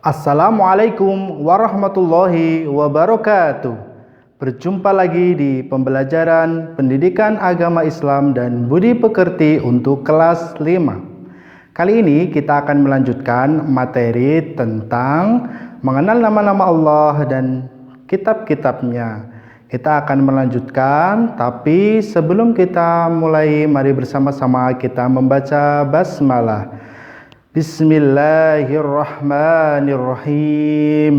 Assalamualaikum warahmatullahi wabarakatuh. Berjumpa lagi di pembelajaran Pendidikan Agama Islam dan Budi Pekerti untuk kelas 5. Kali ini kita akan melanjutkan materi tentang mengenal nama-nama Allah dan kitab-kitabnya. Kita akan melanjutkan, tapi sebelum kita mulai, mari bersama-sama kita membaca basmalah. Bismillahirrahmanirrahim.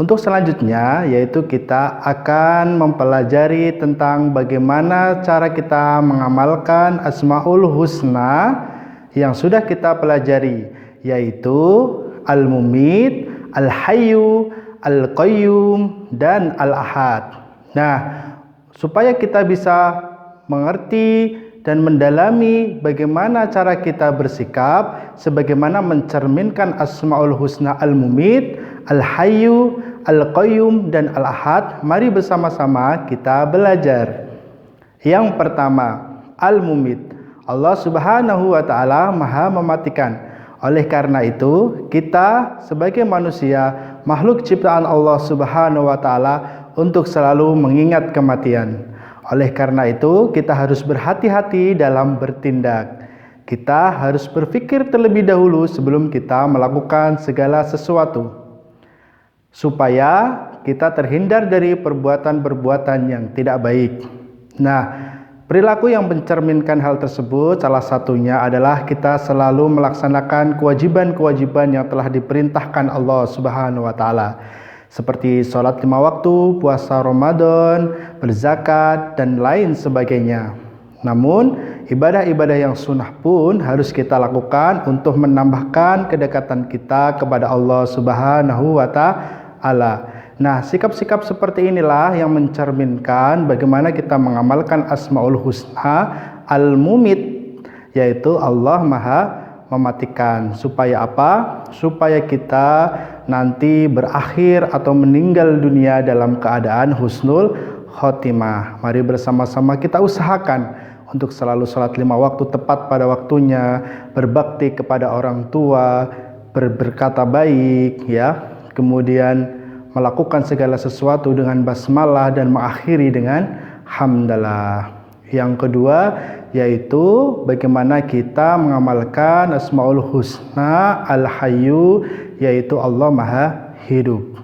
Untuk selanjutnya yaitu kita akan mempelajari tentang bagaimana cara kita mengamalkan Asmaul Husna yang sudah kita pelajari, yaitu Al-Mumit, Al-Hayyu, Al-Qayyum, dan Al-Ahad. Nah, supaya kita bisa mengerti dan mendalami bagaimana cara kita bersikap sebagaimana mencerminkan Asmaul Husna Al-Mumit, Al-Hayyu, Al-Qayyum, dan Al-Ahad, mari bersama-sama kita belajar. Yang pertama, Al-Mumit. Allah Subhanahu wa Ta'ala Maha mematikan. Oleh karena itu, kita sebagai manusia, makhluk ciptaan Allah Subhanahu wa Ta'ala, untuk selalu mengingat kematian. Oleh karena itu, kita harus berhati-hati dalam bertindak. Kita harus berpikir terlebih dahulu sebelum kita melakukan segala sesuatu, supaya kita terhindar dari perbuatan-perbuatan yang tidak baik. Nah, perilaku yang mencerminkan hal tersebut salah satunya adalah kita selalu melaksanakan kewajiban-kewajiban yang telah diperintahkan Allah Subhanahu wa Ta'ala, seperti sholat 5 waktu, puasa Ramadan, berzakat, dan lain sebagainya. Namun, ibadah-ibadah yang sunnah pun harus kita lakukan untuk menambahkan kedekatan kita kepada Allah Subhanahu wa Ta'ala. Nah, sikap-sikap seperti inilah yang mencerminkan bagaimana kita mengamalkan Asmaul Husna Al-Mumit, yaitu Allah Maha mematikan. Supaya apa? Supaya kita nanti berakhir atau meninggal dunia dalam keadaan husnul khotimah. Mari bersama-sama kita usahakan untuk selalu sholat 5 waktu tepat pada waktunya, berbakti kepada orang tua, berkata baik, ya, kemudian melakukan segala sesuatu dengan basmalah dan mengakhiri dengan hamdalah. Yang kedua yaitu bagaimana kita mengamalkan Asmaul Husna Al-Hayyu, yaitu Allah Maha Hidup.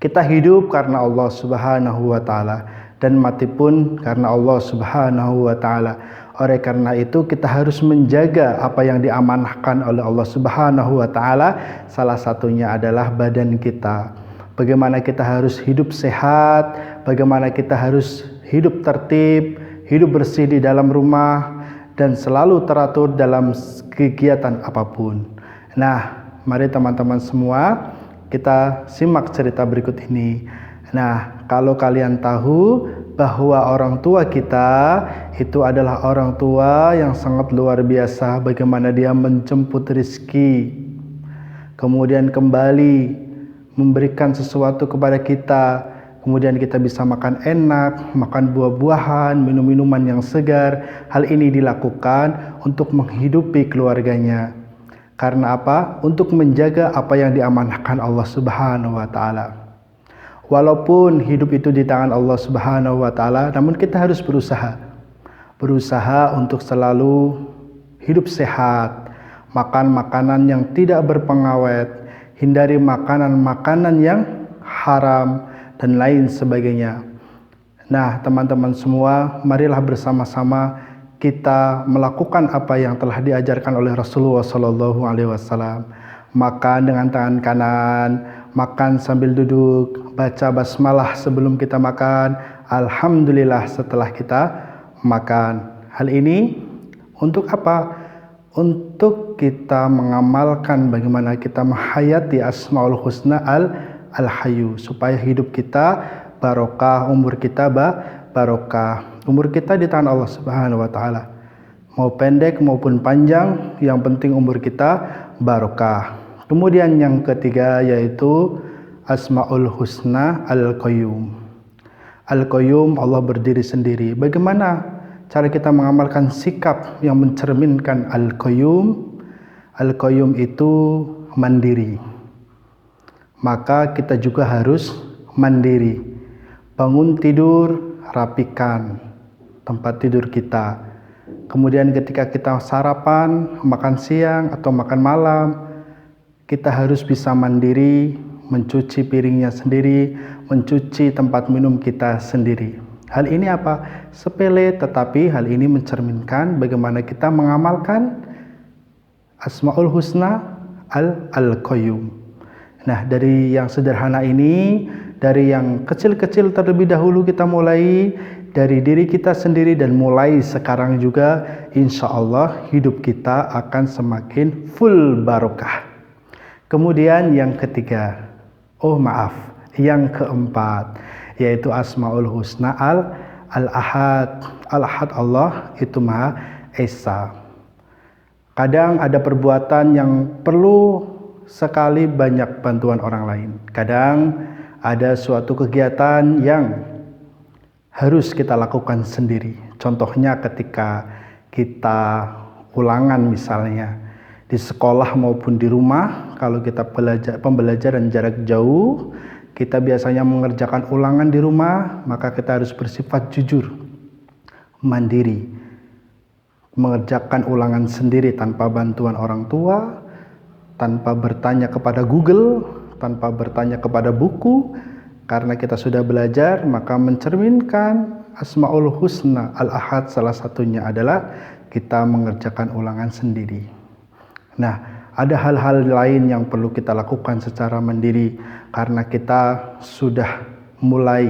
Kita hidup karena Allah Subhanahu wa Ta'ala dan mati pun karena Allah Subhanahu wa Ta'ala. Oleh karena itu kita harus menjaga apa yang diamanahkan oleh Allah Subhanahu wa Ta'ala. Salah satunya adalah badan kita. Bagaimana kita harus hidup sehat, bagaimana kita harus hidup tertib, hidup bersih di dalam rumah, dan selalu teratur dalam kegiatan apapun. Nah, mari teman-teman semua kita simak cerita berikut ini. Nah, kalau kalian tahu bahwa orang tua kita itu adalah orang tua yang sangat luar biasa, bagaimana dia menjemput rezeki, kemudian kembali memberikan sesuatu kepada kita, kemudian kita bisa makan enak, makan buah-buahan, minum minuman yang segar. Hal ini dilakukan untuk menghidupi keluarganya. Karena apa? Untuk menjaga apa yang diamanahkan Allah Subhanahu wa Ta'ala. Walaupun hidup itu di tangan Allah Subhanahu wa Ta'ala, namun kita harus berusaha untuk selalu hidup sehat, makan makanan yang tidak berpengawet, hindari makanan-makanan yang haram, dan lain sebagainya. Nah, teman-teman semua, marilah bersama-sama kita melakukan apa yang telah diajarkan oleh Rasulullah SAW. Makan dengan tangan kanan, makan sambil duduk, baca basmalah sebelum kita makan, alhamdulillah setelah kita makan. Hal ini untuk apa? Untuk kita mengamalkan bagaimana kita menghayati Asmaul Husna Al-Hayyu, supaya hidup kita barokah, umur kita barokah. Umur kita di tangan Allah Subhanahu wa Ta'ala, mau pendek maupun panjang, yang penting umur kita barokah. Kemudian yang ketiga yaitu Asmaul Husna Al-Qayyum. Al-Qayyum, Allah berdiri sendiri. Bagaimana cara kita mengamalkan sikap yang mencerminkan Al-Qayyum? Al-Qayyum itu mandiri. Maka kita juga harus mandiri. Bangun tidur, rapikan tempat tidur kita. Kemudian ketika kita sarapan, makan siang atau makan malam, kita harus bisa mandiri, mencuci piringnya sendiri, mencuci tempat minum kita sendiri. Hal ini apa? Sepele, tetapi hal ini mencerminkan bagaimana kita mengamalkan Asmaul Husna Al-Qayyum. Nah, dari yang sederhana ini, dari yang kecil-kecil terlebih dahulu kita mulai, dari diri kita sendiri, dan mulai sekarang juga insya Allah hidup kita akan semakin full barokah. Kemudian yang ketiga, yang keempat, yaitu Asmaul Husna Al-Ahad. Al-Ahad Allah itu Maha Esa. Kadang ada perbuatan yang perlu sekali banyak bantuan orang lain. Kadang ada suatu kegiatan yang harus kita lakukan sendiri. Contohnya ketika kita ulangan misalnya di sekolah maupun di rumah, kalau kita pembelajaran jarak jauh, kita biasanya mengerjakan ulangan di rumah, maka kita harus bersifat jujur, mandiri, mengerjakan ulangan sendiri tanpa bantuan orang tua, tanpa bertanya kepada Google, tanpa bertanya kepada buku. Karena kita sudah belajar, maka mencerminkan Asmaul Husna Al-Ahad salah satunya adalah kita mengerjakan ulangan sendiri. Nah, ada hal-hal lain yang perlu kita lakukan secara mandiri karena kita sudah mulai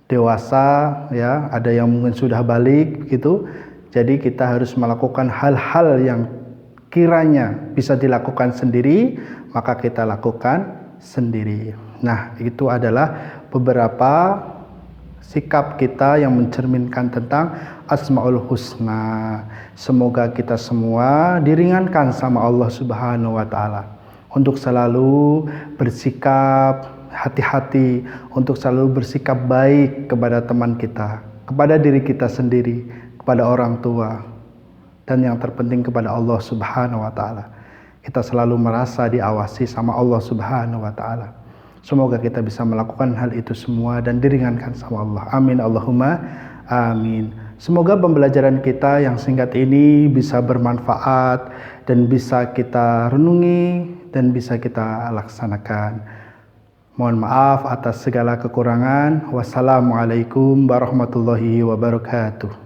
dewasa, ya, ada yang mungkin sudah balik gitu. Jadi kita harus melakukan hal-hal yang kiranya bisa dilakukan sendiri, maka kita lakukan sendiri. Nah, itu adalah beberapa sikap kita yang mencerminkan tentang Asmaul Husna. Semoga kita semua diringankan sama Allah Subhanahu wa Ta'ala untuk selalu bersikap hati-hati, untuk selalu bersikap baik kepada teman kita, kepada diri kita sendiri, kepada orang tua, dan yang terpenting kepada Allah Subhanahu wa Ta'ala. Kita selalu merasa diawasi sama Allah Subhanahu wa Ta'ala. Semoga kita bisa melakukan hal itu semua dan diringankan sama Allah. Amin Allahumma amin. Semoga pembelajaran kita yang singkat ini bisa bermanfaat dan bisa kita renungi dan bisa kita laksanakan. Mohon maaf atas segala kekurangan. Wassalamualaikum warahmatullahi wabarakatuh.